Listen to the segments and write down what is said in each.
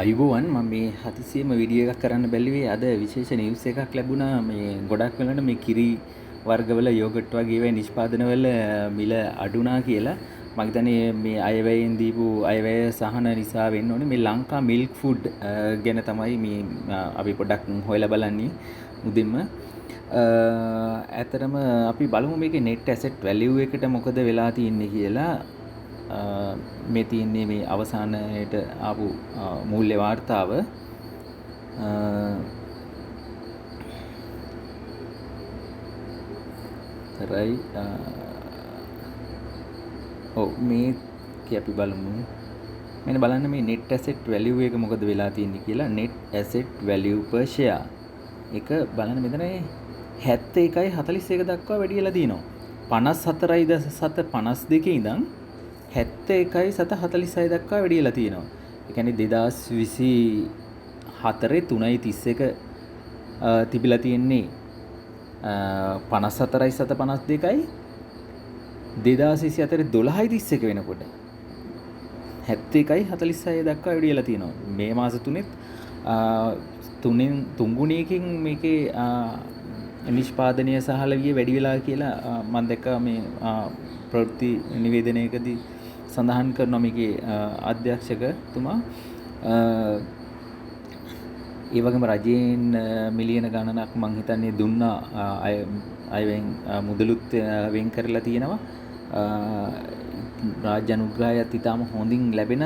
අයුබෝවන් මම මේ හදිසියෙම වීඩියෝ එකක් කරන්න බැලුවේ අද විශේෂ නිවුස් එකක් ලැබුණා මේ ගොඩක් වෙලාවට මේ කිරි වර්ගවල යෝගට් වගේ ඒවා නිෂ්පාදනවල මිල අඩුණා කියලා මම හිතන්නේ මේ අයවැයෙන් දීපු අයවැය සහන නිසා වෙන්න ඕනේ මේ ලංකා මිල්ක් ෆුඩ් ගැන තමයි මේ අපි පොඩ්ඩක් හොයලා බලන්නේ මුදින්ම ඇත්තටම අපි බලමු මේකේ net asset value එකට මොකද වෙලා තියෙන්නේ කියලා මේ තියෙන්නේ මේ අවසානයේට ආපු මූල්‍ය වාර්තාව රයි ඔව් මේක අපි බලමු මෙන්න බලන්න මේ net asset value එක මොකද වෙලා තියෙන්නේ කියලා net asset value per share එක බලන්න මෙතන 71.41 දක්වා වැඩි වෙලා දිනවා 54.52 ඉඳන් 71.46 දක්වා වැඩි වෙලා තියෙනවා. ඒ කියන්නේ 2024 3.31 තිබිලා තියෙන්නේ 54.52යි 2024 12.31 වෙනකොට 71.46 දක්වා වැඩි වෙලා තියෙනවා. මේ මාස තුනේත් තුන් ගුණයකින් මේකේ නිෂ්පාදනය සහලවිය වැඩි වෙලා කියලා මම දැක්කා මේ ප්‍රවෘත්ති නිවේදනයකදී සඳහන් කරනවා මේකේ අධ්‍යක්ෂකතුමා ඒ වගේම රජයෙන් මිලියන ගණනක් මං හිතන්නේ දුන්නා අයවෙන් මුදලුත් වෙන් කරලා තියෙනවා රාජ්‍ය අනුග්‍රහයත් ඊටම හොඳින් ලැබෙන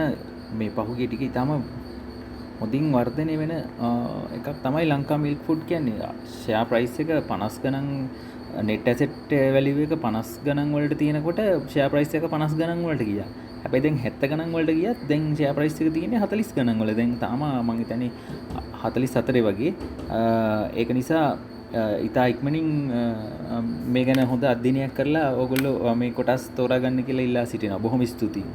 මේ පහුගිය ටික ඊටම හොඳින් වර්ධනය වෙන එකක් තමයි ලංකා මිල්ක් ෆුඩ් කියන්නේ ෂෙයා ප්‍රයිස් එක 50 ගණන් net asset value එක 50 ගණන් වලට තියෙනකොට ෂෙයා ප්‍රයිස් එක 50 ගණන් වලට ගියා. හැබැයි දැන් 70 ගණන් වලට ගියත් දැන් ෂෙයා ප්‍රයිස් එක තියෙන්නේ 40 ගණන් වල. දැන් තාම මම හිතන්නේ 44 වගේ. ඒක නිසා ඉතා ඉක්මනින් මේ ගැන හොඳ අධ්‍යයනයක් කරලා ඕගොල්ලෝ මේ කොටස් තෝරා ගන්න කියලා ඉල්ලා සිටිනවා. බොහොම ස්තුතියි.